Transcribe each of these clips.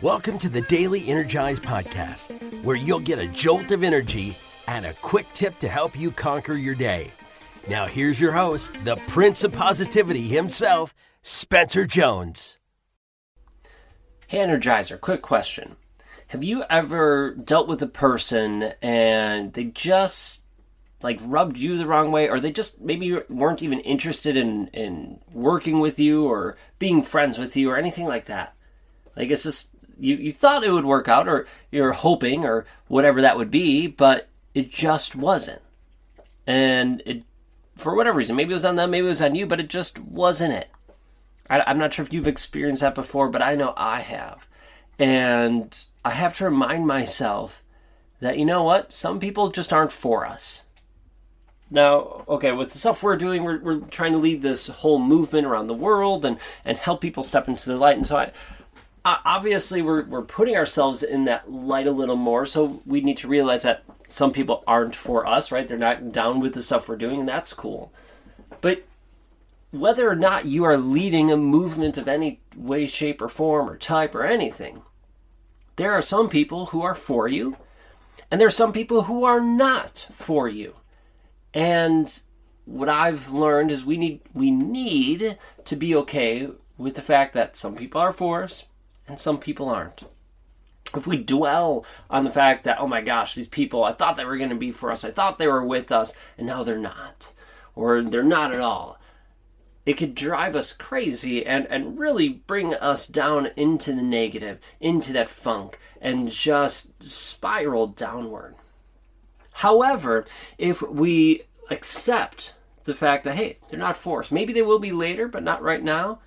Welcome to the Daily Energize podcast, where you'll get a jolt of energy and a quick tip to help you conquer your day. Now here's your host, the Prince of Positivity himself, Spencer Jones. Hey Energizer, quick question. Have you ever dealt with a person and they just rubbed you the wrong way, or they just maybe weren't even interested in working with you or being friends with you or anything like that? Like, it's just, you thought it would work out, or you're hoping, or whatever that would be, but it just wasn't. And it, for whatever reason, maybe it was on them, maybe it was on you, but it just wasn't it. I'm not sure if you've experienced that before, but I know I have. And I have to remind myself that, you know what? Some people just aren't for us. Now, okay, with the stuff we're doing, we're trying to lead this whole movement around the world and help people step into their light. And so obviously we're putting ourselves in that light a little more. So we need to realize that some people aren't for us, right? They're not down with the stuff we're doing, and that's cool. But whether or not you are leading a movement of any way, shape, or form, or type, or anything, there are some people who are for you, and there are some people who are not for you. And what I've learned is we need to be okay with the fact that some people are for us and some people aren't. If we dwell on the fact that, oh my gosh, these people, I thought they were going to be for us, I thought they were with us, and now they're not, or they're not at all, it could drive us crazy and really bring us down into the negative, into that funk, and just spiral downward. However, if we accept the fact that, hey, they're not for us, maybe they will be later, but not right now,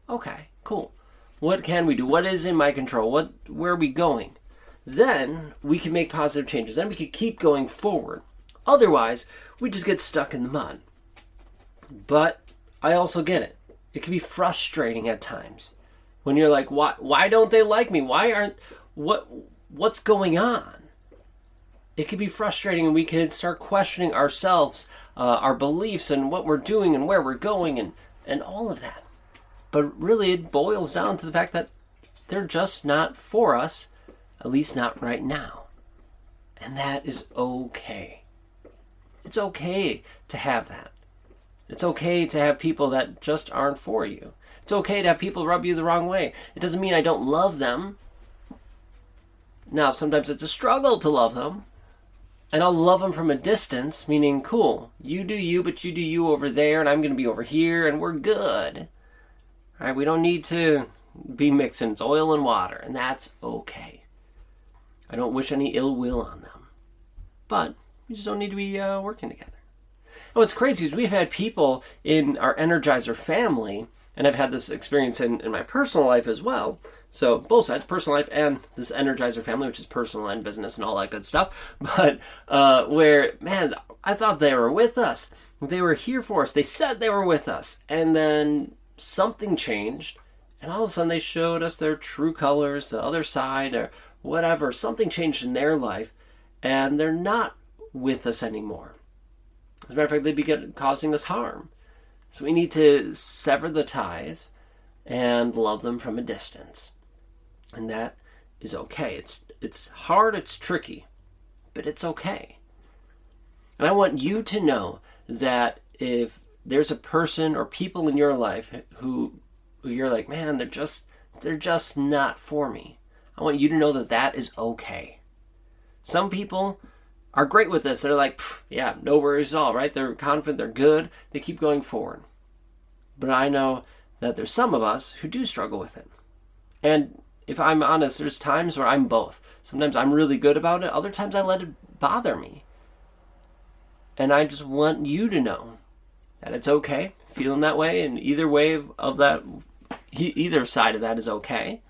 okay, cool. What can we do? What is in my control? Where are we going? Then we can make positive changes. Then we can keep going forward. Otherwise, we just get stuck in the mud. But I also get it. It can be frustrating at times when you're like, why don't they like me? What's going on? It can be frustrating, and we can start questioning ourselves, our beliefs, and what we're doing and where we're going and all of that. But really, it boils down to the fact that they're just not for us, at least not right now. And that is okay. It's okay to have that. It's okay to have people that just aren't for you. It's okay to have people rub you the wrong way. It doesn't mean I don't love them. Now, sometimes it's a struggle to love them. And I'll love them from a distance, meaning, cool, you do you, but you do you over there, and I'm going to be over here, and we're good. All right, we don't need to be mixing. It's oil and water, and that's okay. I don't wish any ill will on them. But we just don't need to be working together. And what's crazy is we've had people in our Energizer family, and I've had this experience in my personal life as well. So both sides, personal life and this Energizer family, which is personal and business and all that good stuff. But where, man, I thought they were with us. They were here for us. They said they were with us. And then something changed, and all of a sudden they showed us their true colors, the other side, or whatever. Something changed in their life, and they're not with us anymore. As a matter of fact, they began causing us harm. So we need to sever the ties and love them from a distance. And that is okay. It's hard, it's tricky, but it's okay. And I want you to know that if there's a person or people in your life who you're like, man, they're just not for me, I want you to know that is okay. Some people are great with this. They're like, yeah, no worries at all, right? They're confident, they're good, they keep going forward. But I know that there's some of us who do struggle with it. And if I'm honest, there's times where I'm both. Sometimes I'm really good about it. Other times I let it bother me. And I just want you to know that it's okay feeling that way, and either way of that, either side of that is okay.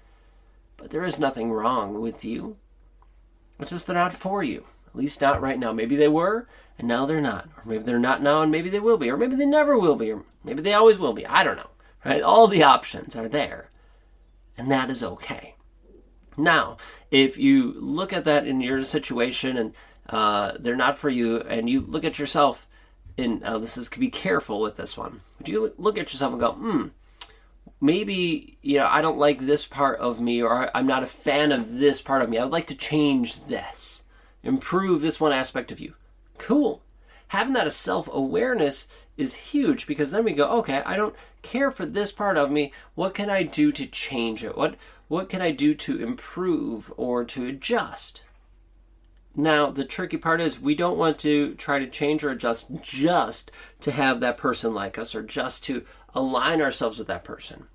But there is nothing wrong with you. It's just they're not for you. At least not right now. Maybe they were, and now they're not. Or maybe they're not now, and maybe they will be. Or maybe they never will be. Or maybe they always will be. I don't know. Right? All the options are there. And that is okay. Now, if you look at that in your situation and they're not for you, and you look at yourself, be careful with this one. Would you look at yourself and go, maybe, I don't like this part of me, or I'm not a fan of this part of me. I would like to change this, improve this one aspect of you. Cool. Having that as self-awareness is huge, because then we go, okay, I don't care for this part of me. What can I do to change it? What can I do to improve or to adjust? Now, the tricky part is we don't want to try to change or adjust just to have that person like us, or just to align ourselves with that person.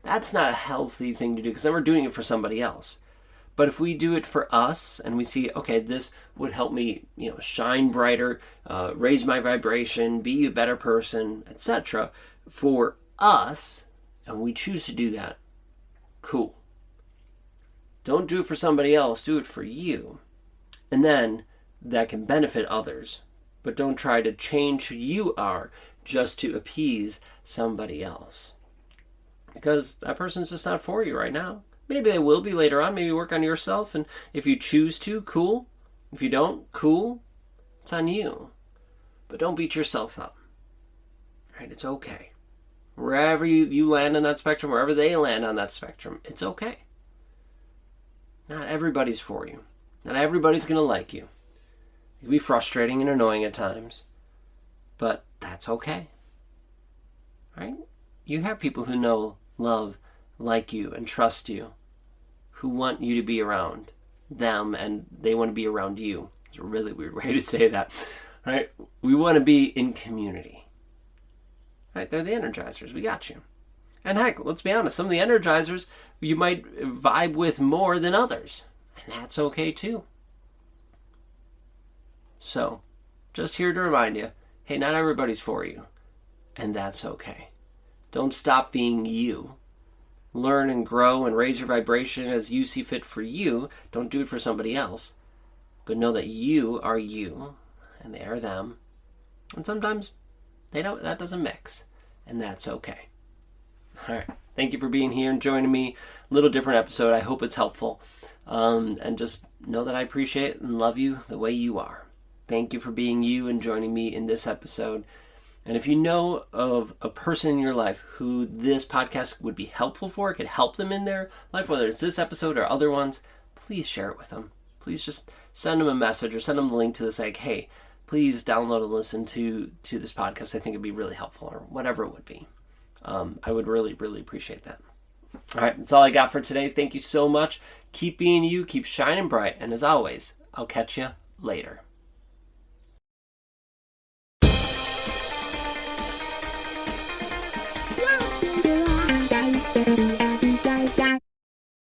That's not a healthy thing to do, because then we're doing it for somebody else. But if we do it for us and we see, okay, this would help me, shine brighter, raise my vibration, be a better person, etc., for us, and we choose to do that, cool. Don't do it for somebody else, do it for you. And then that can benefit others. But don't try to change who you are just to appease somebody else, because that person's just not for you right now. Maybe they will be later on. Maybe work on yourself, and if you choose to, cool. If you don't, cool. It's on you. But don't beat yourself up. Right? It's okay. Wherever you land on that spectrum, wherever they land on that spectrum, it's okay. Not everybody's for you. Not everybody's going to like you. It can be frustrating and annoying at times, but that's okay. Right? You have people who know, love, like you, and trust you, who want you to be around them, and they want to be around you. It's a really weird way to say that. Right? We want to be in community. Right? They're the Energizers. We got you. And heck, let's be honest, some of the Energizers you might vibe with more than others. And that's okay too. So, just here to remind you, hey, not everybody's for you. And that's okay. Don't stop being you. Learn and grow and raise your vibration as you see fit for you. Don't do it for somebody else. But know that you are you, and they are them. And sometimes that doesn't mix. And that's okay. All right. Thank you for being here and joining me. A little different episode. I hope it's helpful. And just know that I appreciate it and love you the way you are. Thank you for being you and joining me in this episode. And if you know of a person in your life who this podcast would be helpful for, it could help them in their life, whether it's this episode or other ones, please share it with them. Please just send them a message or send them the link to this, like, hey, please download and listen to this podcast. I think it'd be really helpful, or whatever it would be. I would really, really appreciate that. All right, that's all I got for today. Thank you so much. Keep being you, keep shining bright, and as always, I'll catch you later. Thank you.